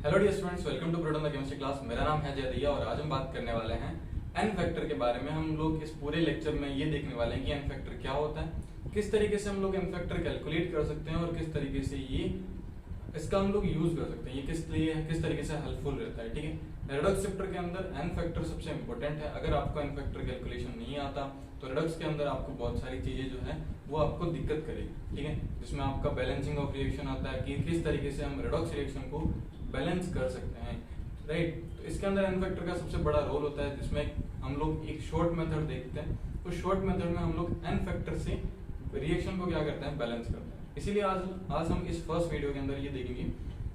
Hello dear students, welcome to Proton the chemistry class. मेरा नाम है जय दैया और आज हम बात करने वाले हैं एन फैक्टर के बारे में। हम लोग इस पूरे लेक्चर में ये देखने वाले हैं कि एन फैक्टर क्या होता है, किस तरीके से हम लोग एन फैक्टर कैलकुलेट कर सकते हैं और किस तरीके से ये इसका हम लोग यूज कर सकते हैं, ये किस तरीके से हेल्पफुल रहता है। ठीक है, रिडक्स चैप्टर के अंदर एन फैक्टर सबसे इंपॉर्टेंट है। अगर आपको एन फैक्टर कैलकुलेशन नहीं आता तो रिडक्स के अंदर आपको बहुत सारी चीजें जो है वो आपको दिक्कत करेगी। ठीक है, जिसमें आपका बैलेंसिंग ऑफ रिएक्शन आता है कि किस तरीके से हम रिडक्स रिएक्शन को बैलेंस कर सकते हैं। राइट, तो इसके अंदर एन फैक्टर का सबसे बड़ा रोल होता है, जिसमें हम लोग एक शॉर्ट मेथड देखते हैं। उस शॉर्ट मेथड में हम लोग एन फैक्टर से रिएक्शन को क्या करते हैं, बैलेंस करते हैं। इसीलिए आज हम इस फर्स्ट वीडियो के अंदर ये देखेंगे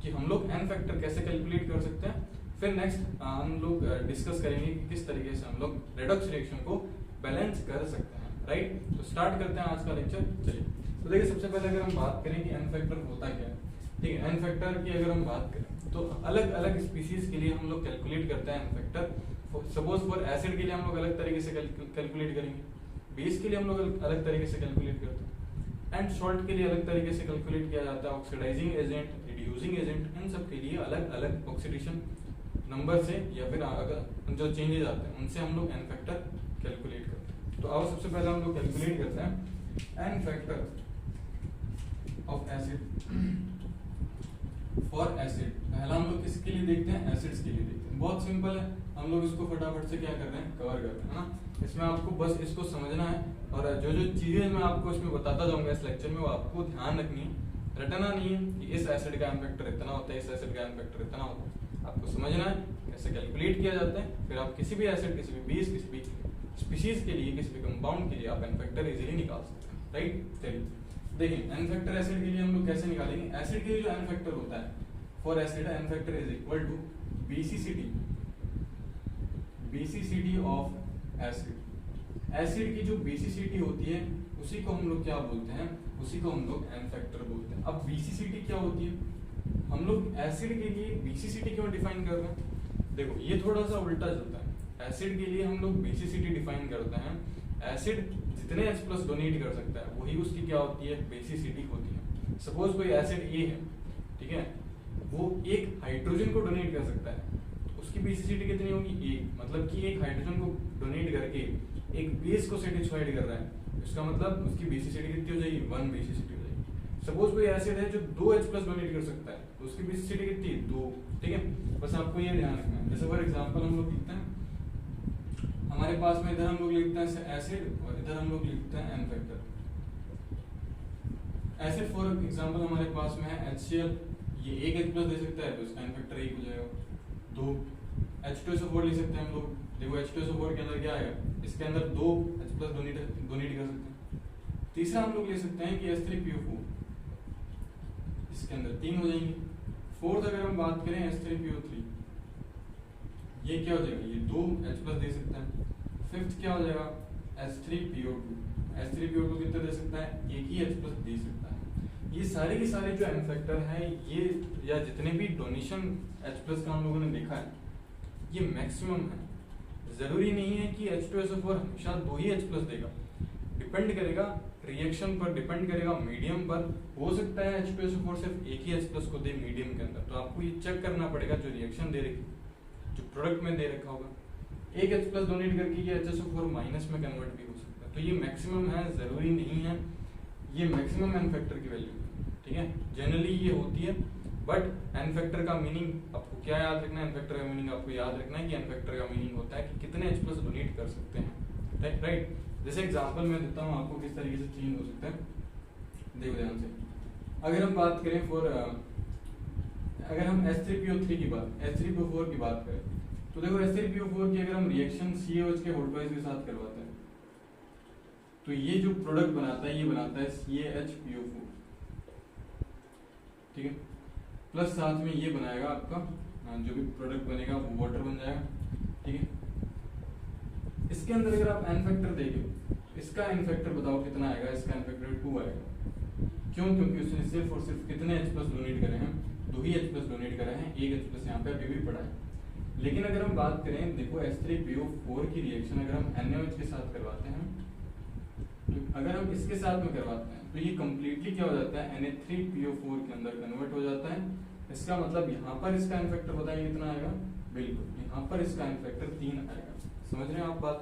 कि हम लोग एन फैक्टर कैसे कैलकुलेट कर सकते हैं। फिर नेक्स्ट हम लोग डिस्कस करेंगे कि किस तरीके से हम लोग रिडक्स रिएक्शन को बैलेंस कर सकते हैं। राइट, तो स्टार्ट करते हैं आज का लेक्चर। चलिए, तो देखिए सबसे पहले अगर हम बात करें कि एन फैक्टर होता क्या है। ठीक है, एन फैक्टर की अगर हम बात करें तो अलग अलग स्पीसीज के लिए हम लोग कैलकुलेट करते हैं N factor. Suppose for acid के लिए हम लोग अलग तरीके से कैलकुलेट करेंगे, बेस के लिए हम लोग अलग तरीके से कैलकुलेट करते हैं, एंड सॉल्ट के लिए अलग तरीके से कैलकुलेट किया जाता है। ऑक्सीडाइजिंग एजेंट, रिड्यूसिंग एजेंट, इन सब के लिए अलग अलग ऑक्सीडेशन नंबर से या फिर अगर जो चेंजेस आते हैं उनसे हम लोग एन फैक्टर कैलकुलेट करते हैं। तो आओ सबसे पहले हम लोग कैलकुलेट करते हैं N factor of acid for acid. पहला हम लोग किसके लिए देखते हैं, एसिड्स के लिए देखते हैं। बहुत सिंपल है, हम लोग इसको फटाफट से क्या कर रहे हैं, कवर कर रहे हैं ना। इसमें आपको बस इसको समझना है और जो जो चीजें मैं आपको इसमें बताता जाऊंगा इस लेक्चर में वो आपको ध्यान रखनी है, रटना नहीं है कि इस एसिड का एन फैक्टर इतना होता है, इस एसिड का एन फैक्टर इतना होता है। आपको समझना है कैसे कैलकुलेट किया जाता है, फिर आप किसी भी एसिड, किसी भी बेस, किसी भी स्पीशीज के लिए, किसी भी कंपाउंड के लिए आप एन फैक्टर इजीली निकाल सकते हैं। राइट, चलिए देखिए एन फैक्टर एसिड के लिए हम लोग कैसे निकालेंगे। एसिड के लिए जो एन फैक्टर होता है for acid, N factor is equal to basicity of acid. Acid की जो बेसिसिटी होती है उसी को हम लोग क्या बोलते हैं, उसी को हम लोग एन फैक्टर बोलते हैं। अब बेसिसिटी क्या होती है, हम लोग एसिड के लिए बेसिसिटी क्यों डिफाइन कर रहे हैं। देखो ये थोड़ा सा उल्टा चलता है। एसिड के लिए हम लोग बेसिसिटी डिफाइन करते हैं, एसिड जितने H+ डोनेट कर सकता है वही उसकी क्या होती है, बेसिसिटी होती है। सपोज कोई एसिड ए है, ठीक है, वो एक हाइड्रोजन को डोनेट कर सकता है, उसकी बेसिसिटी कितनी होगी, एक। मतलब कि एक हाइड्रोजन को डोनेट करके एक बेस को सेटिस्फाइड कर रहा है, इसका मतलब उसकी बेसिसिटी कितनी हो जाएगी, 1 बेसिसिटी हो जाएगी। सपोज कोई एसिड है जो 2 H+ डोनेट कर सकता है, तो उसकी बेसिसिटी कितनी, 2। ठीक है, बस आपको ये ध्यान रखना है। जैसे फॉर एग्जांपल हम लोग लिखते हैं, हमारे पास में इधर हम लोग लिखते हैं एसिड और इधर हम लोग लिखते हैं N factor. Acid for example हमारे पास में है HCl, ये एक H+ दे सकता है तो इसका एन फैक्टर 1 हो जाएगा। 2 H2SO4 ले सकते हैं हम लोग। देखो H2SO4 के अंदर क्या आएगा, इसके अंदर 2 H+ डोनेट कर सकते हैं। तीसरा हम लोग ले सकते हैं कि H3PO4, इसके अंदर 3 हो जाएंगे। फोर्थ अगर हम बात करें H3PO3, ये क्या हो जाएगा, ये 2 H+ दे सकता है। फिफ्थ क्या हो जाएगा, H3PO2। H3PO2 कितना दे सकता है, एक ही H+ दे सकता है। ये सारे के सारे जो एन फैक्टर है ये, या जितने भी डोनेशन H+ का हम लोगों ने देखा है, ये मैक्सिमम है। जरूरी नहीं है कि H2SO4 हमेशा 2 ही H+ देगा, डिपेंड करेगा रिएक्शन पर, डिपेंड करेगा मीडियम पर। हो सकता है H2SO4 सिर्फ एक ही H+ को दे मीडियम के अंदर, तो आपको ये चेक करना पड़ेगा जो रिएक्शन दे रही, जो प्रोडक्ट में दे रखा होगा। एक H+ डोनेट करके ये HSO4 माइनस में कन्वर्ट भी हो सकता है। तो ये मैक्सिमम है, जरूरी नहीं है, ये मैक्सिमम एन फैक्टर की वैल्यू है। ठीक है, जनरली ये होती है, बट एन फैक्टर का मीनिंग आपको क्या याद रखना है, एन फैक्टर का मीनिंग आपको याद रखना है कि एन फैक्टर का मीनिंग होता है कि कितने H+ डोनेट कर सकते हैं। राइट, जैसे एग्जांपल मैं देता हूँ आपको किस तरीके से चेंज हो सकता है। देखो ध्यान से, अगर हम बात करें फॉर अगर हम H3PO3 की बात, H3PO4 की बात करें, तो देखो H3PO4 की अगर हम रिएक्शन CaOH के होल्डवाइज के साथ करवाते हैं तो ये जो प्रोडक्ट बनाता है, ये बनाता है CaHPO4। ठीक है, प्लस साथ में ये बनाएगा आपका जो भी प्रोडक्ट बनेगा वो वाटर बन जाएगा। ठीक है, इसके अंदर अगर आप एन फैक्टर देखें, इसका एन फैक्टर बताओ कितना आएगा, इसका एन फैक्टर 2 आएगा। क्यों, क्योंकि उसने सिर्फ और सिर्फ कितने H+ डोनेट करे हैं, 2 ही H+ डोनेट करे हैं, एक H+ यहाँ पे अभी भी पड़ा है। लेकिन अगर हम बात करें, देखो H3PO4 की रिएक्शन अगर हम NaOH के साथ करवाते हैं, तो अगर हम इसके साथ में करवाते हैं तो ये कंप्लीटली क्या हो जाता है, Na3PO4 के अंदर कन्वर्ट हो जाता है इसका मतलब यहाँ पर इसका एन फैक्टर बताइए कितना आएगा, बिल्कुल यहाँ पर इसका एन फैक्टर 3 आएगा। समझ रहे हैं आप बात?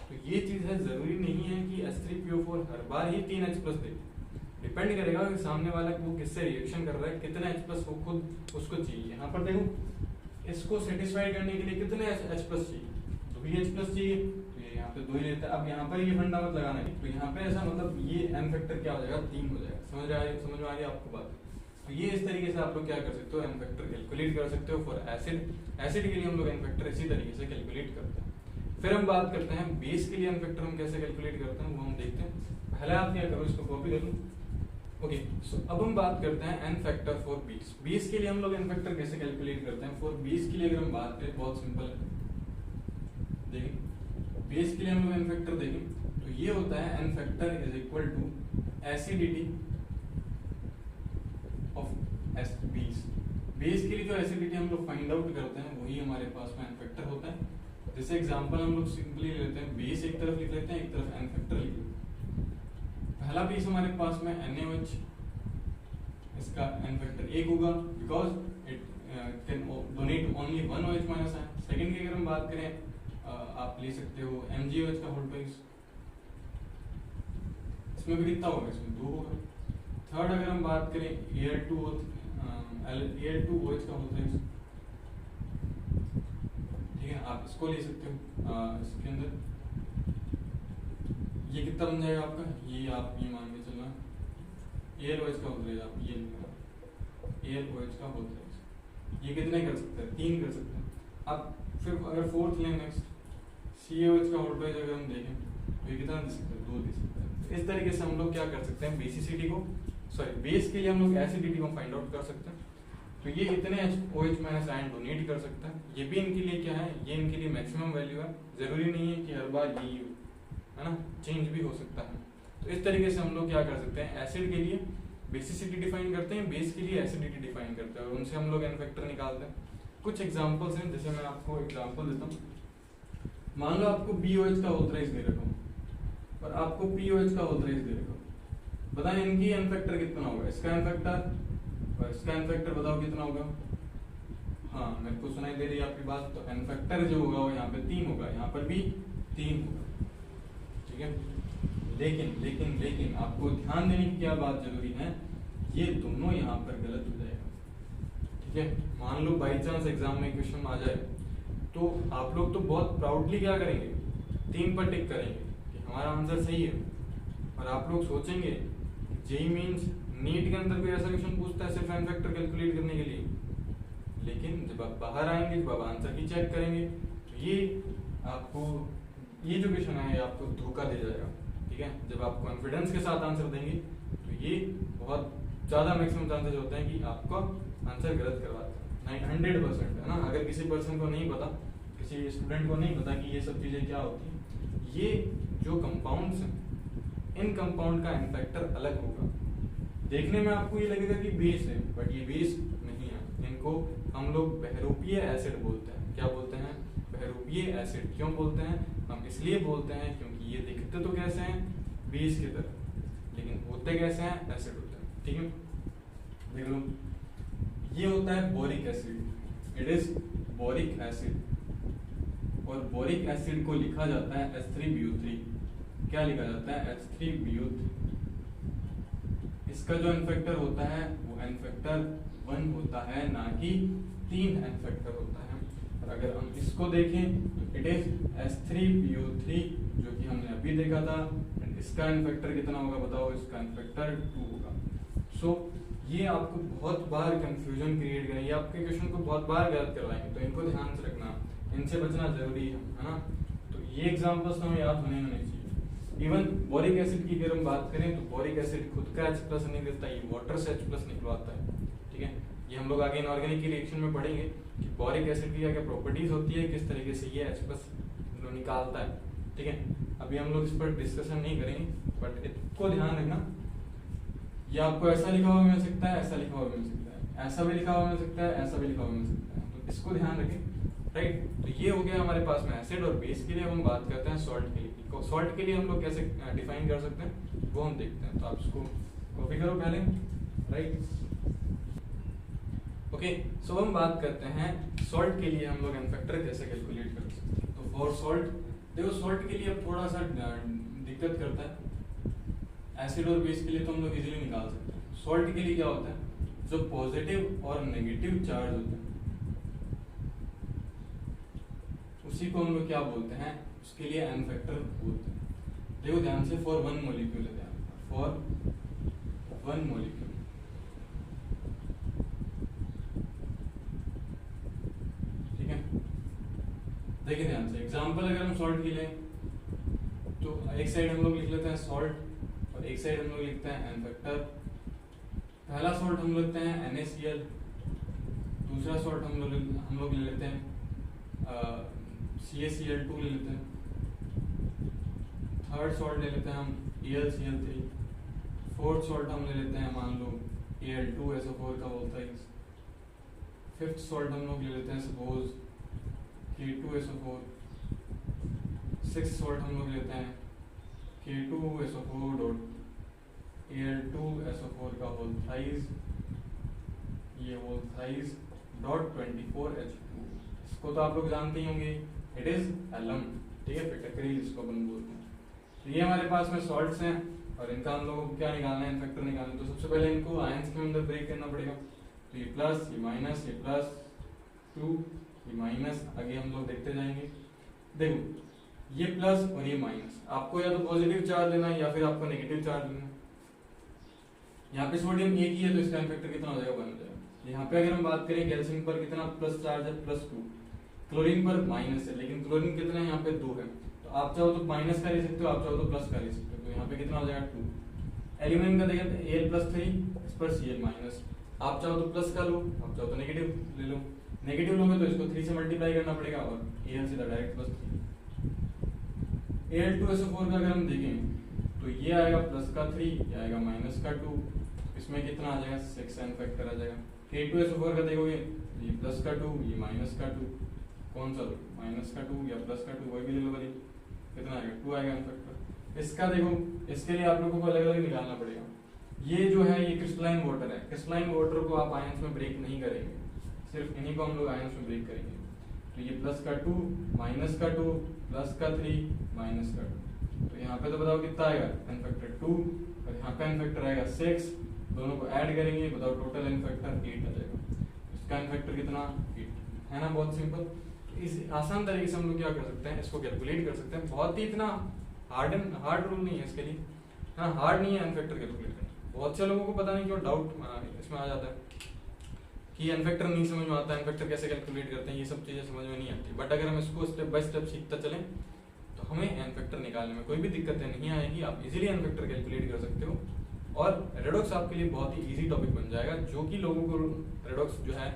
तो ये चीज है, जरूरी नहीं है कि H3PO4 हर बार ही 3H+ दे, डिपेंड करेगा कि सामने वाला वो किससे रिएक्शन कर रहा है, कितना H+ वो खुद उसको चाहिए। यहाँ पर देखो इसको सेटिस्फाई करने के लिए कितने H+ चाहिए, 2H+ चाहिए, तो ये यहाँ पे 2 ही लेता है। अब यहाँ पर ये फंडा मत लगाना है, तो यहाँ पे ऐसा मतलब ये एन फैक्टर क्या हो जाएगा, 3 हो जाएगा। समझ में आ रही है आपको बात? तो ये इस तरीके से आप लोग क्या कर सकते हो, एन फैक्टर कैलकुलेट कर सकते हो फॉर एसिड के लिए हम लोग एन फैक्टर इसी तरीके से कैलकुलेट करते हैं। फिर हम बात करते हैं बेस के लिए एन फैक्टर हम कैसे कैलकुलेट करते हैं, वो हम देखते हैं। पहले आप क्या करो, इसको कॉपी कर लो। ओके, सो अब हम बात करते हैं N factor for base. Base के लिए हम लोग एन फैक्टर कैसे कैलकुलेट करते हैं? फॉर बेस के लिए अगर हम बात करें, बहुत सिंपल है, देखिए बेस के लिए हम लोग एन फैक्टर देखें तो ये होता है N factor is equal to acidity of base. Base के लिए जो एसिडिटी हम लोग फाइंड आउट करते हैं वही हमारे पास में एन फैक्टर होता है। जैसे एग्जांपल हम लोग सिंपली लेते हैं, बेस एक तरफ लिख लेते हैं, एक तरफ एन फैक्टर लिख लेते हैं। पहला बेस हमारे पास में NaOH, इसका एन फैक्टर 1 होगा because it can donate only 1 OH minus ion. Second की अगर हम बात करें, आप ले सकते हो MgOH का होल ट्वाइस, इसमें भी कितना होगा, इसमें 2 होगा। थर्ड अगर हम बात करें Al2OH का होल ट्वाइस, ठीक है, आप इसको ले सकते हो। इसके अंदर ये कितना बन जाएगा आपका, ये आप ये मान के चलना AlOH का होल ट्वाइस, आप ये AlOH का होल ट्वाइस, ये कितने कर सकते हैं, 3 कर सकते हैं। अब फिर अगर फोर्थ लें नेक्स्ट CaOH का होल ट्वाइस अगर हम देखें तो ये कितना दे सकते हैं, 2 दे सकते हैं। इस तरीके से हम लोग क्या कर सकते हैं, बेसिसिटी को बेस के लिए हम लोग एसिडिटी को फाइंड आउट कर सकते हैं। तो ये इतने OH माइनस आयन डोनेट कर सकता है। ये भी इनके लिए क्या है, ये इनके लिए मैक्सिमम वैल्यू है, जरूरी नहीं है कि हर बार यही हो, है ना, चेंज भी हो सकता है। तो इस तरीके से हम लोग क्या कर सकते हैं, एसिड के लिए बेसिसिटी डिफाइन करते हैं, बेस के लिए एसिडिटी डिफाइन करते हैं और उनसे हम लोग एन फैक्टर निकालते हैं। कुछ एग्जांपल्स हैं, जैसे मैं आपको एग्जांपल देता हूँ। मान लो आपको BOH का होल ट्वाइस दे रखा हूँ और आपको POH का होल ट्वाइस दे रखा हूँ, बताएं इनकी एन फैक्टर कितना होगा, इसका एन फैक्टर और इसका एन फैक्टर बताओ कितना होगा। हाँ, मेरे को सुनाई दे रही है आपकी बात। तो एन फैक्टर जो होगा वो यहाँ पे 3 होगा, यहाँ पर भी 3 होगा, ठीक है। लेकिन लेकिन लेकिन आपको ध्यान देने की क्या बात जरूरी है, ये दोनों यहाँ पर गलत हो जाएगा, ठीक है। मान लो बाई चांस एग्जाम में क्वेश्चन आ जाए तो आप लोग तो बहुत प्राउडली क्या करेंगे, 3 पर टिक करेंगे कि हमारा आंसर सही है। और आप लोग सोचेंगे जेई मींस नीट के अंदर कोई ऐसा क्वेश्चन पूछता है सिर्फ एन फैक्टर कैलकुलेट करने के लिए, लेकिन जब आप बाहर आएंगे, जब आप आंसर ही चेक करेंगे तो ये आपको ये जो क्वेश्चन है आपको धोखा दे जाएगा, ठीक है। जब आप कॉन्फिडेंस के साथ आंसर देंगे तो ये बहुत ज्यादा मैक्सिमम चांसेस होते हैं कि आपका आंसर गलत करवाते हैं, 100% है ना। अगर किसी पर्सन को नहीं पता, किसी स्टूडेंट को नहीं पता कि ये सब चीजें क्या होती हैं, ये जो कंपाउंड्स हैं इन कंपाउंड का एन फैक्टर अलग होगा। देखने में आपको ये लगेगा कि बेस है, बट ये बेस नहीं है। इनको हम लोग बहरूपीय एसिड बोलते हैं। क्या बोलते हैं, बहरूपीय एसिड। क्यों बोलते हैं, हम इसलिए बोलते हैं क्योंकि ये दिखते तो कैसे हैं, बेस की तरह, लेकिन होते कैसे हैं, एसिड होते हैं, ठीक है। देख लो, ये होता है boric acid, it is boric acid. और बोरिक एसिड को लिखा जाता है H3BO3। क्या लिखा जाता है, H3BO3। इसका जो एन फैक्टर होता है वो एन फैक्टर 1 होता है, ना कि 3 एन फैक्टर होता है। और अगर हम इसको देखें तो इट इज H3PO3 जो कि हमने अभी देखा था। इसका एन फैक्टर कितना होगा बताओ, इसका एन फैक्टर 2 होगा। सो ये आपको बहुत बार कंफ्यूजन क्रिएट करेंगे, आपके क्वेश्चन को बहुत बार गलत करवाएंगे, तो इनको ध्यान से रखना, इनसे बचना जरूरी है ना। तो ये एग्जांपल्स तो हमें याद होने चाहिए। इवन बोरिक एसिड की अगर हम बात करें तो बोरिक एसिड खुद का H+ नहीं देता, ये वाटर से H+ निकलवाता है, ठीक है। ये हम लोग आगे इनऑर्गेनिक की रिएक्शन में पढ़ेंगे कि बोरिक एसिड की क्या क्या प्रॉपर्टीज होती है, किस तरीके से ये H+ निकालता है, ठीक है। अभी हम लोग इस पर डिस्कशन नहीं करेंगे, बट इसको ध्यान रखना। ये आपको ऐसा लिखा हुआ मिल सकता है, ऐसा लिखा हुआ मिल सकता है, ऐसा भी लिखा हुआ मिल सकता है, ऐसा भी लिखा हुआ मिल सकता है, तो इसको ध्यान रखें, राइट। तो ये हो गया हमारे पास में एसिड। और बेस के लिए हम बात करते हैं सॉल्ट के लिए। सॉल्ट के लिए हम लोग कैसे डिफाइन कर सकते हैं वो हम देखते हैं। तो आप इसको कॉपी करो पहले, राइट। ओके, सो हम बात करते हैं सॉल्ट के लिए हम लोग एन फैक्टर कैसे कैलकुलेट कर सकते हैं। तो फॉर सॉल्ट, देखो सॉल्ट के लिए अब थोड़ा सा दिक्कत करता है। एसिड और बेस के लिए तो हम लोग इजीली निकाल सकते हैं। सॉल्ट के लिए क्या होता है, जो पॉजिटिव और नेगेटिव चार्ज होते हैं उसी को हम लोग क्या बोलते हैं, उसके लिए एन फैक्टर बोलते हैं। देखो ध्यान से, फॉर वन मॉलिक्यूल है, ध्यान, फॉर वन मॉलिक्यूल, ठीक है। देखिए ध्यान से, एग्जांपल अगर हम सॉल्ट की लें तो एक साइड हम लोग लिख लेते हैं सॉल्ट और एक साइड हम लोग लिखते हैं एन फैक्टर। पहला सॉल्ट हम लिखते हैं NaCl, दूसरा सॉल्ट हम लोग ले लेते हैं CaCl2 ले लेते हैं, थर्ड सॉल्ट ले लेते हैं हम AlCl3, फोर्थ सॉल्ट हम ले लेते हैं मान लो Al2SO4 का वोल्टाइज, फिफ्थ सॉल्ट हम लोग ले लेते हैं सपोज K2SO4, सिक्स्थ सॉल्ट हम लोग लेते हैं K2SO4 Al2SO4 का वोल्टाइज, ये वोल्टाइज डॉट 24H2, इसको तो आप लोग जानते ही होंगे, इट इज एलम, ठीक है, फिटकरी जिसको अपन बोलते हैं। तो ये हमारे पास में सॉल्ट्स हैं और इनका हम लोगों को क्या निकालना है, फैक्टर निकालना है। तो सबसे पहले इनको आयंस के अंदर ब्रेक करना पड़ेगा। तो ये प्लस, ये माइनस, ये प्लस 2, ये माइनस, आगे हम लोग देखते जाएंगे। देखो ये प्लस और ये माइनस, आपको या तो पॉजिटिव चार्ज लेना है या फिर आपको नेगेटिव चार्ज लेना है। यहाँ पे सोडियम एक ही है तो इसका इफेक्टर कितना हो जाएगा, 1 हो जाएगा। यहाँ पे अगर हम बात करें कैल्शियम पर कितना प्लस चार्ज है, +2, क्लोरीन पर माइनस है, लेकिन क्लोरीन कितना है, यहाँ पे 2 है। तो आप चाहो तो माइनस का ले सकते हो, आप चाहो तो प्लस का ले सकते हो। तो यहाँ पे कितना हो जाएगा 2। एल्यूमिनियम का देखिए Al+3, इस पर Cl-, आप चाहो तो प्लस का लो, आप चाहो तो नेगेटिव ले लो। नेगेटिव लोगे तो इसको 3 से मल्टीप्लाई करना पड़ेगा और Al सीधा डायरेक्ट +3। Al2SO4 का अगर हम देखें तो ये आएगा प्लस का 3, ये आएगा माइनस का 2, इसमें कितना आ जाएगा 6 एन फैक्टर आ जाएगा। K2SO4 का देखोगे ये प्लस का 2, ये माइनस का 2, कौन सा लो, माइनस का 2 या प्लस का 2, वही भी ले लो, भाई कितना आएगा 2 आएगा एन फैक्टर। इसका देखो, इसके लिए आप लोगों को अलग अलग निकालना पड़ेगा। ये जो है ये क्रिस्टलाइन वाटर है, क्रिस्टलाइन वाटर को आप आयंस में ब्रेक नहीं करेंगे, सिर्फ इन्हीं को हम लोग आयंस में ब्रेक करेंगे। तो ये प्लस का 2, माइनस का 2, प्लस का 3, माइनस का 2, तो यहाँ पे तो बताओ कितना आएगा एन फैक्टर 2 और यहाँ पे एन फैक्टर आएगा 6, दोनों को ऐड करेंगे, बताओ टोटल एन फैक्टर 8 आ जाएगा। इसका एन फैक्टर कितना 8 है ना, बहुत सिंपल। इस आसान तरीके से हम लोग क्या कर सकते हैं, इसको कैलकुलेट कर सकते हैं। बहुत ही इतना हार्ड रूल नहीं है इसके लिए, हाँ हार्ड नहीं है एन फैक्टर कैलकुलेट करना। बहुत से लोगों को पता नहीं क्यों डाउट इसमें आ जाता है कि एन फैक्टर नहीं समझ में आता, एन फैक्टर कैसे कैलकुलेट करते हैं, ये सब चीजें समझ में नहीं आती। बट अगर हम इसको स्टेप बाय स्टेप सीखते चलें तो हमें एन फैक्टर निकालने में कोई भी दिक्कतें नहीं आएगी, आप इजीली एन फैक्टर कैलकुलेट कर सकते हो। और रेडॉक्स आपके लिए बहुत ही इजी टॉपिक बन जाएगा, जो कि लोगों को रेडॉक्स जो है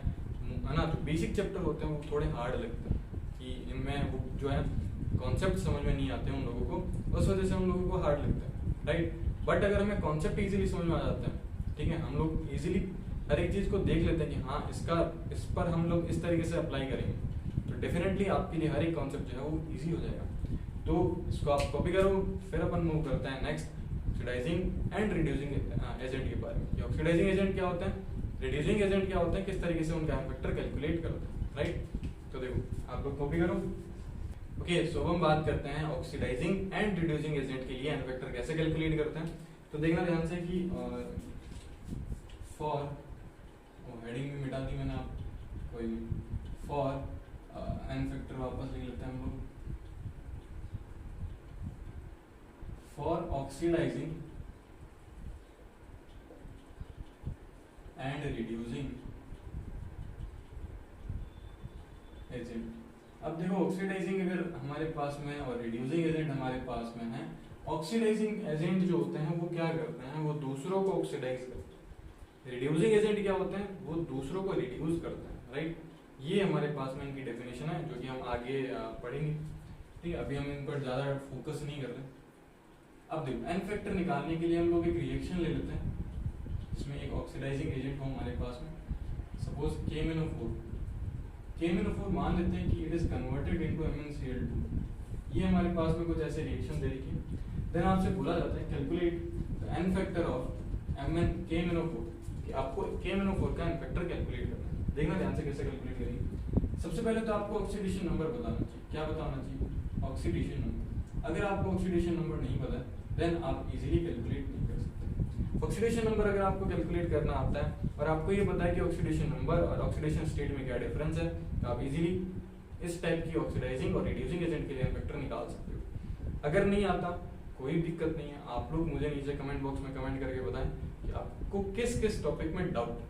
ना, जो बेसिक चैप्टर होते हैं वो थोड़े हार्ड लगते हैं कि इनमें वो जो है कॉन्सेप्ट समझ में नहीं आते हैं उन लोगों को, उस वजह से उन लोगों को हार्ड लगता है, राइट। बट अगर हमें कॉन्सेप्ट इजीली समझ में आ जाते हैं, ठीक है, हम लोग इजीली हर एक चीज को देख लेते हैं कि हाँ इस पर हम लोग इस तरीके से अप्लाई करेंगे, तो डेफिनेटली आपके लिए हर एक कॉन्सेप्ट जो है वो इजी हो जाएगा। तो इसको आप कॉपी करो, फिर अपन मूव करते हैं next oxidising and reducing agent के बारे में। ऑक्सीडाइजिंग एजेंट क्या होता है, रिड्यूसिंग एजेंट क्या होता है, किस तरीके से उनका एन फैक्टर कैलकुलेट करते हैं, राइट। तो देखो आप लोग कॉपी करो। ओके, सो हम बात करते हैं ऑक्सीडाइजिंग एंड रिड्यूसिंग एजेंट के लिए एन फैक्टर कैसे कैलकुलेट करते हैं। तो देखना ध्यान से कि फॉर हेडिंग भी मिटा दी मैंने, आप कोई भी फॉर एन फैक्टर वापस लिख लेते हैं हम लोग। For oxidising and reducing agent. अब देखो ऑक्सीडाइजिंग अगर हमारे पास में और रिड्यूसिंग एजेंट हमारे पास में है, ऑक्सीडाइजिंग एजेंट जो होते हैं वो क्या करते हैं, वो दूसरों को ऑक्सीडाइज करते हैं। रिड्यूसिंग एजेंट क्या होते हैं, वो दूसरों को रिड्यूस करते हैं, राइट। ये हमारे पास में इनकी डेफिनेशन है, जो कि हम आगे पढ़ेंगे, ठीक है। अभी हम इन पर ज्यादा फोकस नहीं कर रहे। अब देखो एन फैक्टर निकालने के लिए हम लोग एक रिएक्शन ले लेते हैं, इसमें एक ऑक्सीडाइजिंग एजेंट हो हमारे पास में, सपोज KMnO4 मान लेते हैं कि it is converted into MnCl2। ये हमारे पास में कुछ ऐसे रिएक्शन दे रखी है। देन आपसे बोला जाता है calculate the N factor of KMnO4, कि आपको KMnO4 का एन फैक्टर कैलकुलेट करना है। देखना ध्यान से कैसे कैलकुलेट करेंगे। सबसे पहले तो आपको ऑक्सीडेशन नंबर बताना चाहिए। क्या बताना चाहिए? Oxidation number. अगर आपको ऑक्सीडेशन नंबर नहीं पता है देन आप इजीली कैलकुलेट नहीं कर सकते। ऑक्सीडेशन नंबर अगर आपको कैलकुलेट करना आता है और आपको ये पता है कि ऑक्सीडेशन नंबर और ऑक्सीडेशन स्टेट में क्या डिफरेंस है, तो आप इजीली इस टाइप की ऑक्सीडाइजिंग और रिड्यूसिंग एजेंट के लिए फैक्टर निकाल सकते हो। अगर नहीं आता कोई दिक्कत नहीं है, आप लोग मुझे नीचे कमेंट बॉक्स में कमेंट करके बताएं कि आपको किस किस टॉपिक में डाउट है।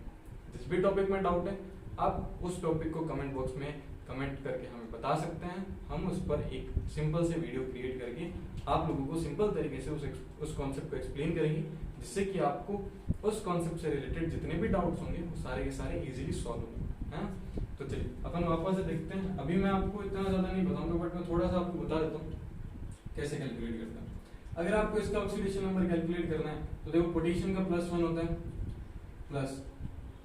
जिस भी टॉपिक में डाउट है आप उस टॉपिक को कमेंट बॉक्स में कमेंट करके हमें बता सकते हैं। हम उस पर एक सिंपल से वीडियो क्रिएट करके आप लोगों को सिंपल तरीके से उस कॉन्सेप्ट को एक्सप्लेन करेंगे, जिससे कि आपको उस कॉन्सेप्ट से रिलेटेड जितने भी डाउट्स होंगे वो सारे के सारे इजीली सॉल्व होंगे। हैं? तो चलिए अपन वापस से देखते हैं। अभी मैं आपको इतना ज़्यादा नहीं बताऊंगा, बट मैं थोड़ा सा आपको बता देता हूँ कैसे कैलकुलेट करता है। अगर आपको इसका ऑक्सीडेशन नंबर कैलकुलेट करना है तो देखो पोटेशियम का +1 होता है, प्लस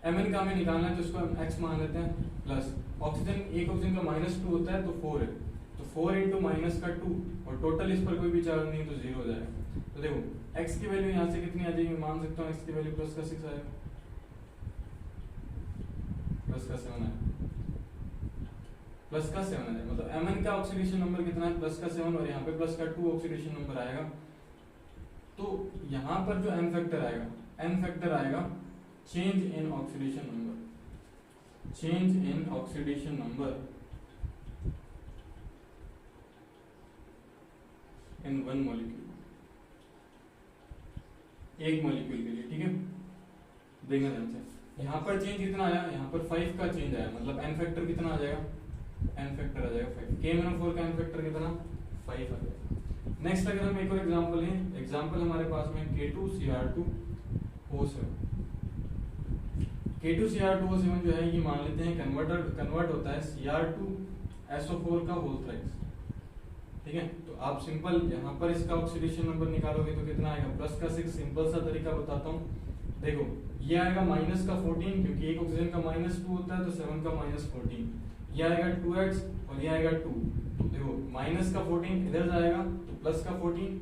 Mn का हमें निकालना है तो इसको हम x मान लेते हैं, प्लस ऑक्सीजन एक ऑक्सीजन का -2 होता है तो 4 है, तो 4 इंटू -2 और टोटल इस पर कोई भी चार्ज नहीं तो 0 हो जाएगा। तो देखो x की वैल्यू यहाँ से कितनी आ जाएगी, मान सकता हूँ x की वैल्यू +6 आएगा, +7 आएगा, +7 आएगा। मतलब Mn का ऑक्सीडेशन नंबर कितना है, +7 और यहाँ पे +2 ऑक्सीडेशन नंबर आएगा। तो यहाँ पर जो n फैक्टर आएगा change in oxidation number, change in oxidation number in one molecule, एक मॉलिक्यूल के लिए, ठीक है। देखना ध्यान से, यहाँ पर चेंज कितना आया, यहाँ पर 5 का चेंज आया, मतलब n फैक्टर कितना आ जाएगा, n फैक्टर आ जाएगा 5। K-4 का n फैक्टर कितना 5 आ जाएगा। नेक्स्ट अगर हम एक और एग्जांपल लें, एग्जांपल हमारे पास में K2Cr2O7। K2Cr2O7 जो है ये मान लेते हैं कन्वर्ट होता है Cr2SO4 का होल थ्राइस, ठीक है। तो आप सिंपल यहाँ पर इसका ऑक्सीडेशन नंबर निकालोगे तो कितना आएगा, +6। सिंपल सा तरीका बताता हूँ, देखो ये आएगा -14 क्योंकि एक ऑक्सीजन का -2 होता है तो 7 का -14, ये आएगा 2x और ये आएगा 2। तो देखो -14 इधर जाएगा तो +14,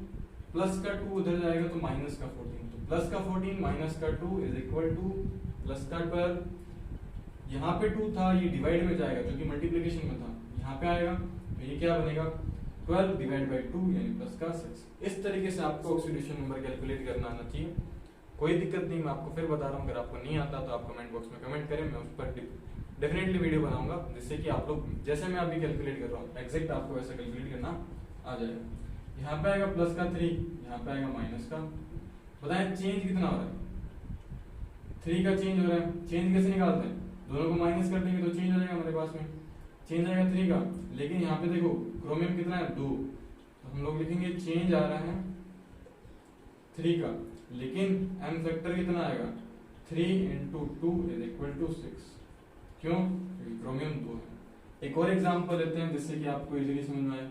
+2 उधर जाएगा तो -14, तो +14 -2 इज इक्वल टू +12। यहाँ पे 2 था, ये डिवाइड में जाएगा जो कि मल्टीप्लिकेशन में था, यहाँ पे आएगा तो ये क्या बनेगा 12 डिवाइड बाई 2 यानी +6। इस तरीके से आपको ऑक्सीडेशन नंबर कैलकुलेट करना आना चाहिए। कोई दिक्कत नहीं, मैं आपको फिर बता रहा हूँ, अगर आपको नहीं आता तो आप कमेंट बॉक्स में कमेंट करें, मैं उस पर डेफिनेटली वीडियो बनाऊंगा, जिससे कि आप लोग जैसे मैं अभी कैलकुलेट कर रहा हूँ एग्जैक्ट आपको वैसा कैलकुलेट करना आ जाएगा। यहाँ पे आएगा +3, यहाँ पे आएगा माइनस का। बताएं चेंज कितना हो रहा है, 3 का चेंज हो रहा है। चेंज कैसे निकालते हैं, दोनों को माइनस कर देंगे तो चेंज हो जाएगा हमारे पास में, चेंज आएगा 3 का। लेकिन यहाँ पे देखो क्रोमियम कितना है 2, तो हम लोग लिखेंगे चेंज आ रहा है 3 का, लेकिन m फैक्टर कितना आएगा 3 इंटू 2 इज इक्वल टू 6। क्यों, क्योंकि क्रोमियम 2 है। एक और एग्जांपल लेते हैं जिससे कि आपको इजीली समझ में आए।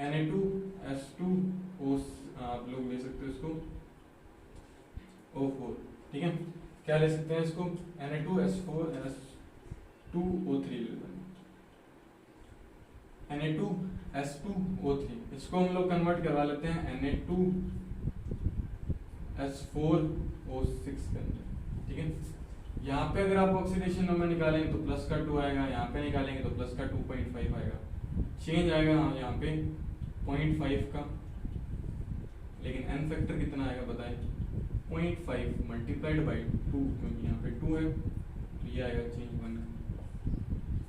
Na2S2O, आप लोग ले सकते हो इसको O4, ठीक है। क्या ले सकते हैं इसको, Na2S4S2O3 ले लेते हैं, Na2S2O3, इसको हम लोग कन्वर्ट करवा लेते हैं Na2S4O6 के अंदर, ठीक है। यहाँ पे अगर आप ऑक्सीडेशन नंबर निकालेंगे तो +2 आएगा, यहाँ पे निकालेंगे तो +2.5 आएगा, चेंज आएगा यहाँ पे 0.5 का, लेकिन n फैक्टर कितना आएगा बताएं 0.5 मल्टीप्लाइड बाई 2, क्योंकि यहाँ पे 2 है तो ये आएगा चेंज 1 का,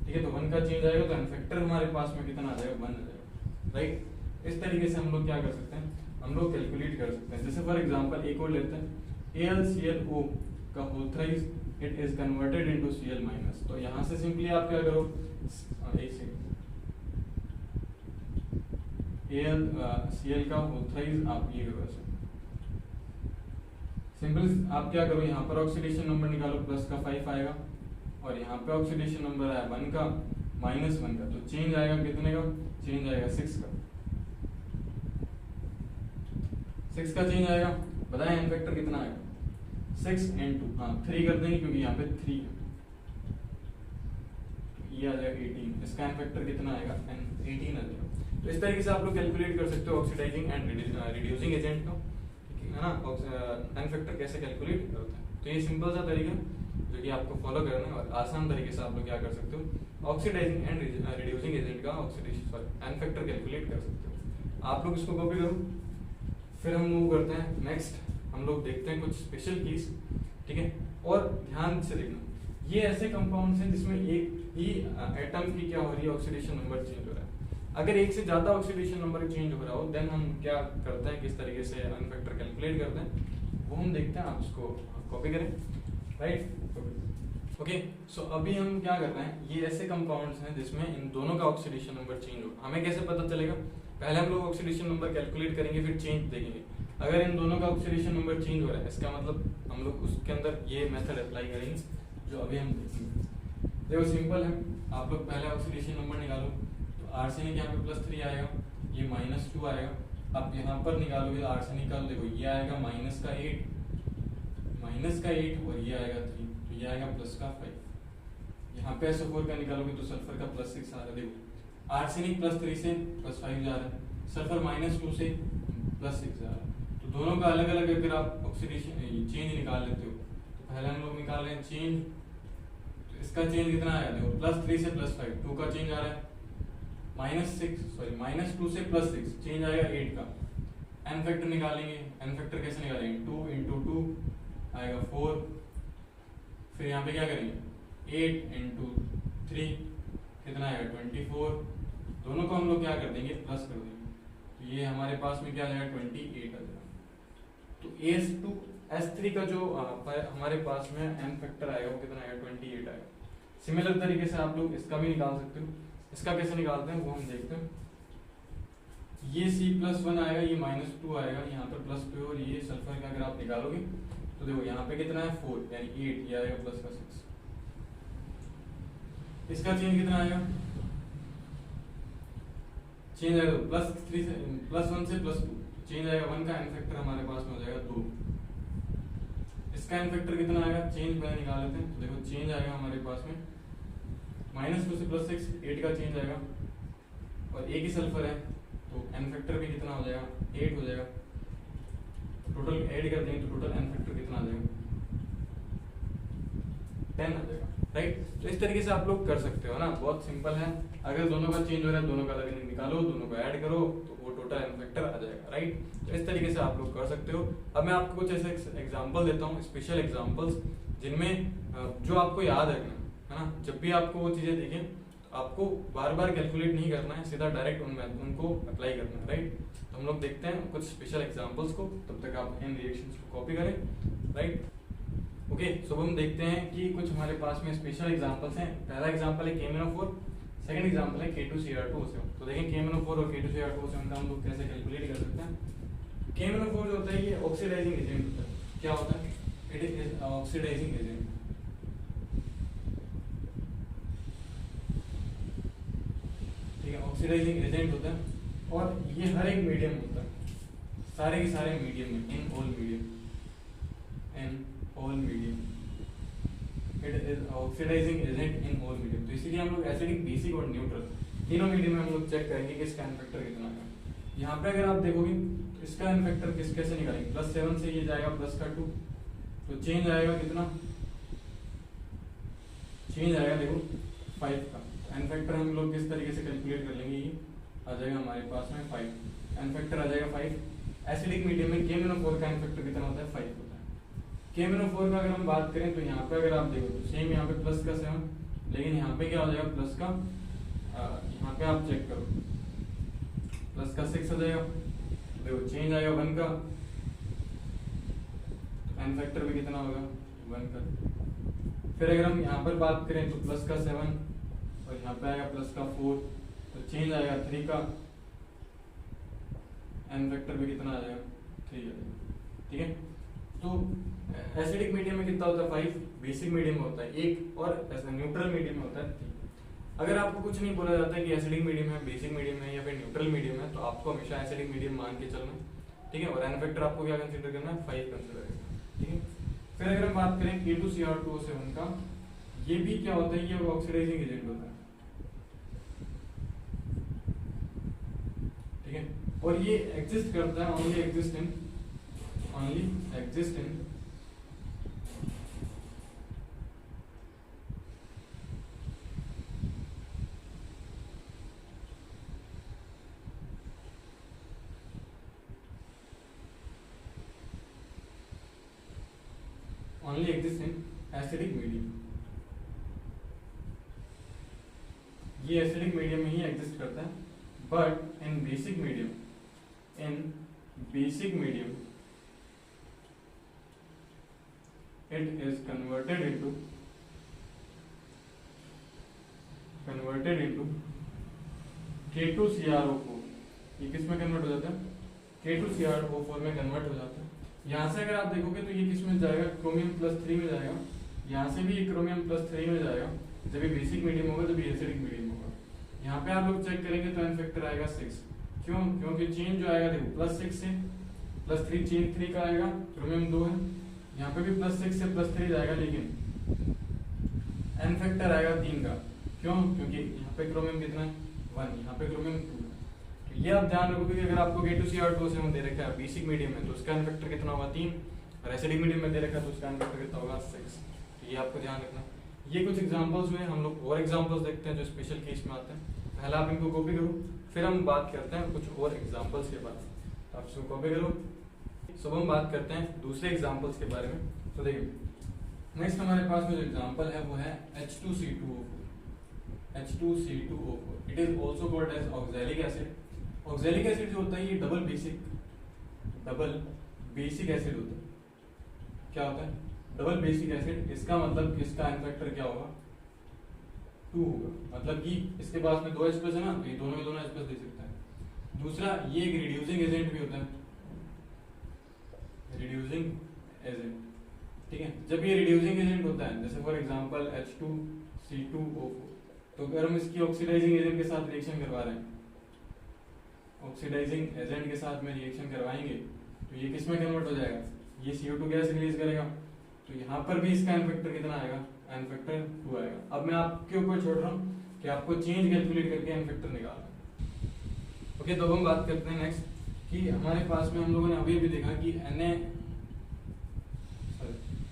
ठीक है। तो 1 का चेंज आएगा तो n फैक्टर हमारे पास में कितना आ जाएगा 1 आ जाएगा, राइट। इस तरीके से हम लोग क्या कर सकते हैं, हम लोग कैलकुलेट कर सकते हैं। जैसे फॉर एग्जांपल एक और लेते हैं AlClO का whole thrice it is converted into Cl-। तो यहाँ से सिंपली आप क्या करो, एक सेकंड, AlCl का होल थ्राइस आप ये करो ऐसे सिंपल, आप क्या करो यहाँ पर ऑक्सीडेशन नंबर निकालो, +5 आएगा और यहाँ पे ऑक्सीडेशन नंबर आया 1 का -1 का, तो चेंज आएगा कितने का, चेंज आएगा 6 का, 6 का चेंज आएगा। बताएं n फैक्टर कितना आएगा 6 इंटू 3 कर देंगे क्योंकि यहाँ पे 3 है, ये आ जाएगा 18। इसका n फैक्टर कितना आएगा 18 आ जाएगा। तो इस तरीके से आप लोग कैलकुलेट कर सकते हो ऑक्सीडाइजिंग एंड रिड्यूसिंग एजेंट को, है ना, n फैक्टर कैसे कैलकुलेट होता है। तो ये सिंपल सा तरीका जो जो कि आपको फॉलो करना है, और आसान तरीके से आप लोग क्या कर सकते हो, ऑक्सीडाइजिंग एंड रिड्यूसिंग एजेंट का ऑक्सीडेशन एन फैक्टर कैलकुलेट कर सकते हो। आप लोग इसको कॉपी करो। फिर हम मूव करते हैं नेक्स्ट, हम लोग देखते हैं कुछ स्पेशल कीज, ठीक है। और ध्यान से देखना, ये ऐसे कंपाउंड्स हैं जिसमें एक ही एटम की क्या हो रही है, ऑक्सीडेशन नंबर चेंज हो रहा है। अगर एक से ज्यादा ऑक्सीडेशन नंबर चेंज हो रहा हो देन हम क्या करते हैं, किस तरीके से एन फैक्टर कैलकुलेट करते हैं वो हम देखते हैं। आप इसको कॉपी करें, राइट। ओके, सो अभी हम क्या कर रहे हैं, ये ऐसे कंपाउंड्स हैं जिसमें इन दोनों का ऑक्सीडेशन नंबर चेंज हो। हमें कैसे पता चलेगा, पहले हम लोग ऑक्सीडेशन नंबर कैलकुलेट करेंगे, फिर चेंज देखेंगे। अगर इन दोनों का ऑक्सीडेशन नंबर चेंज हो रहा है, इसका मतलब हम लोग उसके अंदर ये मेथड अप्लाई करेंगे जो अभी हम देखेंगे। देखो सिंपल है, आप लोग पहले ऑक्सीडेशन नंबर निकालो, तो आर्सेनिक यहाँ पे +3 आएगा, ये -2 आएगा। अब यहाँ पर निकालोगे आर्सेनिक का, देखो ये आएगा -8 और ये आएगा 3, तो ये आएगा +5। यहाँ पे SO4 का निकालोगे तो सल्फर का +6 आ रहा है। देखो आर्सेनिक +3 से +5 जा रहा है, सल्फर -2 से +6 जा रहा है। तो दोनों का अलग अलग अगर आप ऑक्सीडेशन चेंज निकाल लेते हो, तो पहले हम लोग निकाल रहे हैं चेंज, तो इसका चेंज कितना आया, देखो +3 से +5, 2 का चेंज आ रहा है, -2 से +6 चेंज आएगा 8 का। एन फैक्टर निकालेंगे, एन फैक्टर कैसे निकालेंगे, 2 × 2 आएगा 4, फिर यहाँ पे क्या करेंगे 8 × 3 कितना आएगा 24, दोनों को हम लोग क्या कर देंगे, प्लस कर देंगे, तो ये हमारे पास में क्या आ जाएगा 28 आ जाएगा। तो S3 का जो हमारे पास में एन फैक्टर आएगा वो कितना आएगा 28 आएगा। सिमिलर तरीके से आप लोग इसका भी निकाल सकते हो। इसका कैसे निकालते हैं वो हम देखते हैं। ये C+1 आएगा, ये -2 आएगा, यहाँ पर +2, और ये सल्फर का अगर आप निकालोगे तो देखो यहाँ पे कितना है 4 यानी 8, ये आएगा +6। इसका चेंज कितना आएगा, चेंज आएगा +3 से +1 से +2, चेंज आएगा 1 का, एन फैक्टर हमारे पास में हो जाएगा 2। इसका एन फैक्टर कितना आएगा, चेंज पहले निकाल लेते हैं। तो देखो चेंज आएगा हमारे पास में -2 से +6, 8 का चेंज आएगा, और एक ही सल्फर है तो एन फैक्टर भी कितना हो जाएगा 8 हो जाएगा। टोटल ऐड कर देंगे तो टोटल एन फैक्टर कितना आ जाएगा 10 आ जाएगा, राइट। तो इस तरीके से आप लोग कर सकते हो ना, बहुत सिंपल है। अगर दोनों का चेंज हो रहा है, दोनों का अलग निकालो, दोनों को ऐड करो तो वो टोटल एन फैक्टर आ जाएगा, राइट। तो इस तरीके से आप लोग कर सकते हो। अब मैं आपको कुछ ऐसे एग्जांपल देता हूँ, स्पेशल एग्जांपल्स, जिनमें जो आपको याद रखना है ना, जब भी आपको वो चीजें दिखें तो आपको बार बार कैलकुलेट नहीं करना है, सीधा डायरेक्ट उनको अप्लाई करना है, राइट। तो हम लोग देखते हैं कुछ स्पेशल एग्जांपल्स को, तब तक आप इन रिएक्शंस को कॉपी करें, राइट। ओके, सो हम देखते हैं कि कुछ हमारे पास में स्पेशल एग्जांपल्स हैं। पहला एग्जांपल है KMnO4, सेकंड एग्जांपल है K2Cr2O7। तो देखें KMnO4 और K2Cr2O7 का हम लोग कैसे कैलकुलेट कर सकते हैं। KMnO4 जो होता है ये ऑक्सीडाइजिंग एजेंट होता है। क्या होता है, इट इज ऑक्सीडाइजिंग एजेंट, ठीक है, ऑक्सीडाइजिंग एजेंट होता है, और ये हर एक मीडियम होता है, सारे के सारे मीडियम में, in all medium it is oxidising agent in all medium. तो इसीलिए हम लोग एसिडिक, बेसिक और न्यूट्रल तीनों मीडियम में हम लोग चेक करेंगे कि इसका एन फैक्टर कितना है। यहाँ पे अगर आप देखोगे तो इसका एन फैक्टर कैसे निकालेंगे, +7 से ये जाएगा +2, तो चेंज आएगा कितना, चेंज आएगा देखो 5 का। एन फैक्टर हम लोग किस तरीके से कैलकुलेट कर लेंगे, ये आ जाएगा हमारे पास में 5, एन फैक्टर आ जाएगा 5। एसिडिक मीडियम में KMnO4 का एन फैक्टर कितना होता है 5 होता है। KMnO4 का अगर हम बात करें तो यहाँ पे अगर आप देखो तो सेम यहाँ पे +7, लेकिन यहाँ पे क्या हो जाएगा प्लस का, यहाँ पे आप चेक करो +6 आ जाएगा, देखो चेंज आएगा 1 का, एन फैक्टर भी कितना होगा 1 का। फिर अगर हम यहाँ पर बात करें तो +7 और यहाँ पे आएगा +4, तो चेंज आएगा 3 का, एन फैक्टर भी कितना आ जाएगा 3 आ जाएगा, ठीक है। तो एसिडिक मीडियम में कितना होता है 5, बेसिक मीडियम में होता है 1, और न्यूट्रल मीडियम में होता है 3। अगर आपको कुछ नहीं बोला जाता है कि एसिडिक मीडियम है, बेसिक मीडियम है या फिर न्यूट्रल मीडियम है, तो आपको हमेशा एसिडिक मीडियम मान के चलना है, ठीक है। और एन फैक्टर आपको क्या कंसीडर करना है 5 कंसीडर करना है, ठीक है। फिर अगर हम बात करें K2Cr2O7 का, ये भी क्या होता है, ये ऑक्सीडाइजिंग एजेंट होता है, ठीक है। और ये एग्जिस्ट करता है only exist in only exists in acidic medium. ये एसिडिक मीडियम में ही एग्जिस्ट करता है, but in basic medium it is converted into K2CrO4। ये किस में कन्वर्ट हो जाता है? K2CrO4 में कन्वर्ट हो जाता है। यहाँ से अगर आप देखोगे तो ये किस में जाएगा? क्रोमियम+3 में जाएगा। यहाँ से भी ये क्रोमियम+3 में जाएगा जब ये बेसिक मीडियम होगा, जब ये एसिडिक मीडियम होगा। यहाँ पे आप लोग चेक करेंगे तो एन फैक्टर आएगा 6। क्यों? क्योंकि चेंज जो आएगा देखो +6 से +3 चेंज 3 का आएगा, क्रोमियम 2 है, यहाँ पे भी +6 से +3 जाएगा, लेकिन एन फैक्टर आएगा 3 का। क्यों? क्योंकि यहाँ पे क्रोमियम कितना है? 1, यहाँ पे क्रोमियम 2। तो ये आप ध्यान रखोगे कि अगर आपको K2CrO2 दे रखा है बेसिक मीडियम में तो उसका एन फैक्टर कितना होगा? 3, और एसिडिक मीडियम में दे रखा है तो उसका एन फैक्टर कितना होगा? 6। तो ये आपको ध्यान रखना। ये कुछ एग्जांपल्स हुए, हम लोग और एग्जांपल्स देखते हैं जो स्पेशल केस में आते हैं। पहले आप इनको कॉपी करो, फिर हम बात करते हैं कुछ और एग्जांपल्स के बारे में। आप इसको कॉपी करो, सब हम बात करते हैं दूसरे एग्जांपल्स के बारे में। तो देखिए नेक्स्ट हमारे पास में जो एग्जांपल है वो है H2C2O4। It is also called as oxalic acid. Oxalic acid जो होता है ये डबल बेसिक एसिड होता है। क्या होता है? Double basic acid. इसका मतलब इसका एन फैक्टर क्या होगा? 2 होगा। मतलब कि इसके पास में 2 H+ है ना, तो ये दोनों में दोनों H+ दे सकता है। दूसरा, ये एक रिड्यूसिंग एजेंट भी होता है, रिड्यूसिंग एजेंट। ठीक है, जब ये रिड्यूसिंग एजेंट होता है, जैसे फॉर एग्जांपल H2C2O4, तो अगर हम इसकी ऑक्सीडाइजिंग एजेंट के साथ रिएक्शन करवा रहे हैं, ऑक्सीडाइजिंग एजेंट के साथ में रिएक्शन करवाएंगे तो ये किस में कन्वर्ट हो जाएगा? ये CO2 गैस रिलीज करेगा। तो यहाँ पर भी इसका एन फैक्टर कितना आएगा? एन फैक्टर 2 आएगा। अब मैं आपके ऊपर छोड़ रहा हूँ कि आपको चेंज कैलकुलेट करके एन फैक्टर निकालना। ओके, तो अब हम बात करते हैं नेक्स्ट कि हमारे पास में हम लोगों ने अभी भी देखा कि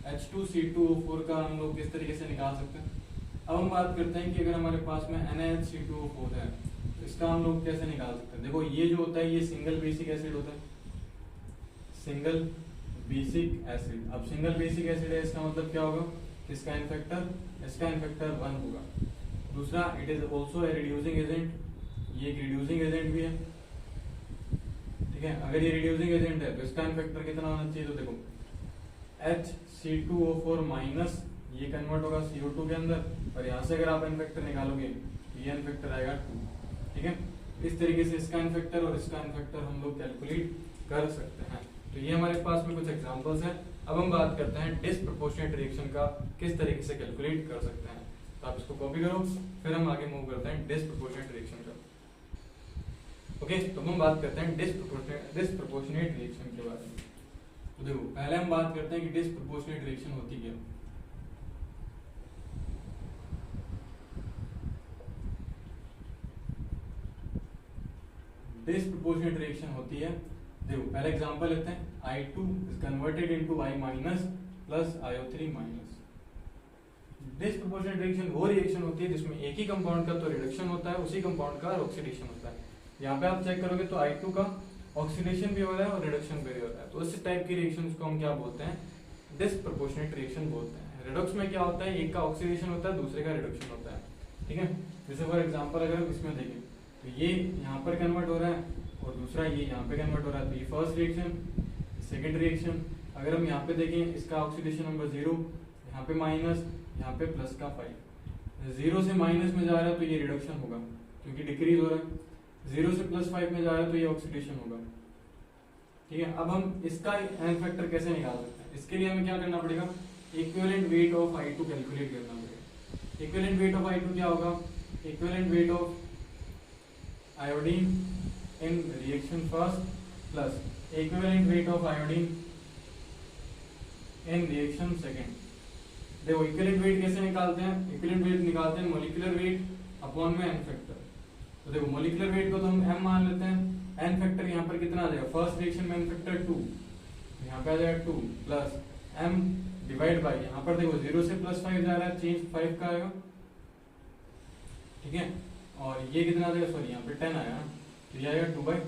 H2C2O4 का हम लोग किस तरीके से निकाल सकते हैं। अब हम बात करते हैं कि अगर हमारे पास में NaHC2O4 है तो इसका हम लोग कैसे निकाल सकते हैं। देखो ये जो होता है ये सिंगल बेसिक एसिड होता है, सिंगल बेसिक एसिड। अब सिंगल बेसिक एसिड है, इसका मतलब क्या होगा? इसका एन फैक्टर 1 होगा। दूसरा, it is also a reducing agent. ये एक रिड्यूसिंग एजेंट भी है। ठीक है, अगर ये रिड्यूसिंग एजेंट है तो इसका एन फैक्टर कितना होना चाहिए? तो देखो HC2O4 माइनस ये कन्वर्ट होगा CO2 के अंदर, और यहाँ से अगर आप एन फैक्टर निकालोगे तो ये एन फैक्टर आएगा 2। ठीक है, इस तरीके से इसका एन फैक्टर और इसका एन फैक्टर हम लोग कैलकुलेट कर सकते हैं। तो ये हमारे पास में कुछ एग्जांपल्स हैं। अब हम बात करते हैं डिस्प्रपोर्शनेट रिएक्शन का किस तरीके से कैलकुलेट कर सकते हैं। तो आप इसको कॉपी करो, फिर हम आगे मूव करते हैं डिस्प्रपोर्शनेट रिएक्शन का। ओके, तो हम बात करते हैं डिस्प्रपोर्शनेट रिएक्शन के बारे में। तो देखो पहले हम बात करते हैं कि डिस्प्रपोर्शनेट रिएक्शन होती क्या। डिस्प्रपोर्शनेट रिएक्शन होती है, देखो पहले एग्जांपल लेते हैं। I2 is converted into I minus plus IO3 minus। Disproportionate reaction वो रिएक्शन होती है जिसमें एक ही कंपाउंड का तो रिडक्शन होता है, उसी कंपाउंड का ऑक्सीडेशन होता है। यहाँ पे आप चेक करोगे तो I2 का ऑक्सीडेशन भी हो रहा है और रिडक्शन भी हो रहा है। तो इस टाइप की रिएक्शंस को हम क्या बोलते हैं? डिस्प्रपोर्शनेट रिएक्शन बोलते हैं। रिडक्स में क्या होता है? एक का ऑक्सीडेशन होता है, दूसरे का रिडक्शन होता है। ठीक है, जैसे फॉर एग्जांपल अगर हम इसमें देखें तो ये यहाँ पर कन्वर्ट हो रहा है और दूसरा ये यहाँ पे कन्वर्ट हो रहा है। तो ये फर्स्ट रिएक्शन, सेकंड रिएक्शन। अगर हम यहाँ पे देखें इसका ऑक्सीडेशन नंबर 0, यहाँ पे माइनस, यहाँ पे प्लस का 5। 0 से माइनस में जा रहा है तो ये रिडक्शन होगा क्योंकि डिक्रीज हो रहा है। 0 से +5 में जा रहा है तो ये ऑक्सीडेशन होगा। ठीक है, अब हम इसका एन फैक्टर कैसे निकाल सकते हैं? इसके लिए हमें क्या करना पड़ेगा? Equivalent weight of I2 calculate करना पड़ेगा। इक्विवेलेंट वेट ऑफ I2 क्या होगा? Equivalent weight of iodine in reaction first plus equivalent weight of iodine in reaction second। देखो equivalent weight कैसे निकालते हैं? equivalent weight निकालते हैं molecular weight अपॉन में n फैक्टर। तो देखो molecular weight को तो हम m मान लेते हैं, n फैक्टर यहाँ पर कितना आ जाएगा? फर्स्ट रिएक्शन में n फैक्टर 2, यहाँ पे आ जाएगा 2 प्लस m डिवाइड बाई, यहाँ पर देखो 0 से +5 जा रहा है, चेंज 5 का आएगा। ठीक है, और ये कितना आ जाएगा? सॉरी यहाँ पे 10 आया, तो ये आएगा 2/,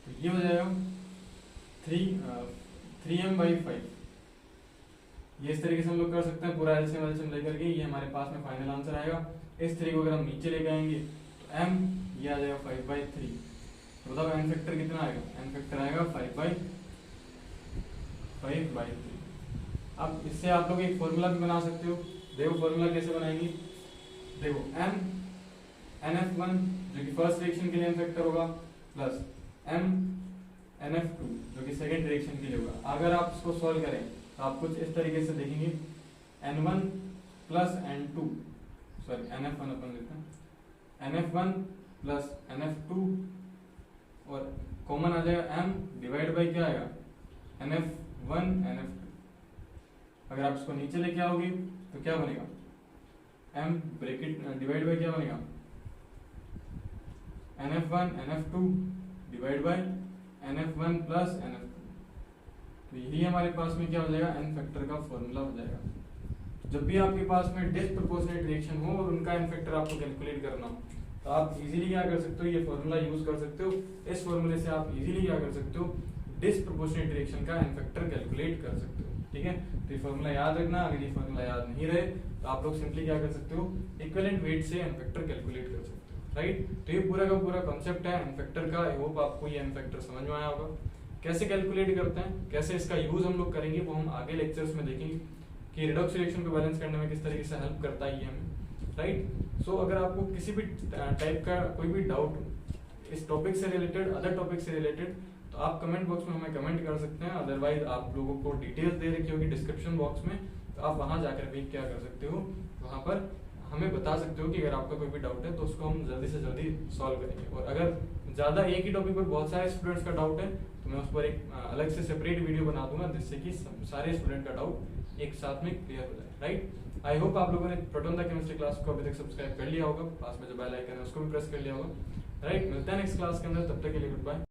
तो ये हो जाएगा 3m/5। ये इस तरीके से हम लोग कर सकते हैं पूरा एलसीएम एलसीएम लेकर के, ये हमारे पास में फाइनल आंसर आएगा। इस तरीके को अगर हम नीचे लेके आएंगे तो m ये आ जाएगा 5/3। तो बताओ n फैक्टर कितना आएगा, n फैक्टर आएगा 5/3। अब इससे आप लोग एक फॉर्मूला भी बना सकते हो। देखो फॉर्मूला कैसे बनाएंगे, देखो m nf1 जो कि फर्स्ट रिएक्शन के लिए n फैक्टर होगा प्लस m nf2 जो कि सेकंड रिएक्शन के लिए होगा। अगर आप इसको सॉल्व करें तो आप कुछ इस तरीके से देखेंगे n1 plus n2 sorry nf1 अपन लेते हैं nf1 प्लस nf2 और कॉमन आ जाएगा m डिवाइड बाई क्या आएगा nf1 nf2। अगर आप इसको नीचे लेके आओगे तो क्या बनेगा m ब्रैकेट डिवाइड बाई क्या बनेगा nf1 nf2 divide by nf1 plus nf2। तो यही हमारे पास में क्या हो जाएगा n फैक्टर का फॉर्मूला हो जाएगा। जब भी आपके पास में डिस्प्रोपोर्शनेट रिएक्शन हो और उनका n फैक्टर आपको कैलकुलेट करना हो तो आप इजीली क्या कर सकते हो, ये फॉर्मूला यूज कर सकते हो। इस फॉर्मूले से आप इजीली क्या कर सकते हो, डिस्प्रोपोर्शनेट रिएक्शन का n फैक्टर कैलकुलेट कर सकते हो। ठीक है, तो ये फॉर्मूला याद रखना। अगर ये फॉर्मूला याद नहीं रहे तो आप लोग सिंपली क्या कर सकते हो, इक्विवेलेंट वेट से n फैक्टर कैलकुलेट कर सकते हो। राइट, तो ये पूरा का पूरा कॉन्सेप्ट है n फैक्टर का। आई होप आपको ये n फैक्टर समझ में आया होगा। कैसे कैलकुलेट करते हैं, कैसे इसका यूज हम लोग करेंगे वो हम आगे लेक्चर्स में देखेंगे कि रिडक्स रिएक्शन को बैलेंस करने में किस तरीके से हेल्प करता है ये हमें। राइट, सो अगर आपको किसी भी टाइप का कोई भी डाउट इस टॉपिक से रिलेटेड, अदर टॉपिक से रिलेटेड, तो आप कमेंट बॉक्स में हमें कमेंट कर सकते हैं। अदरवाइज आप लोगों को डिटेल्स दे रखी होगी डिस्क्रिप्शन बॉक्स में, तो आप वहां जाकर भी क्या कर सकते हो, वहां पर हमें बता सकते हो कि अगर आपका कोई भी डाउट है तो उसको हम जल्दी से जल्दी सॉल्व करेंगे। और अगर ज्यादा एक ही टॉपिक पर बहुत सारे स्टूडेंट्स का डाउट है तो मैं उस पर एक अलग से सेपरेट वीडियो बना दूंगा जिससे कि सारे स्टूडेंट का डाउट एक साथ में क्लियर हो जाए। राइट, आई होप आप लोगों ने प्रोटॉन द केमिस्ट्री क्लास को अभी तक सब्सक्राइब कर लिया होगा, पास में जो बेल आइकन है उसको भी प्रेस कर लिया होगा। राइट, मिलते हैं नेक्स्ट क्लास के अंदर, तब तक के लिए गुड बाय।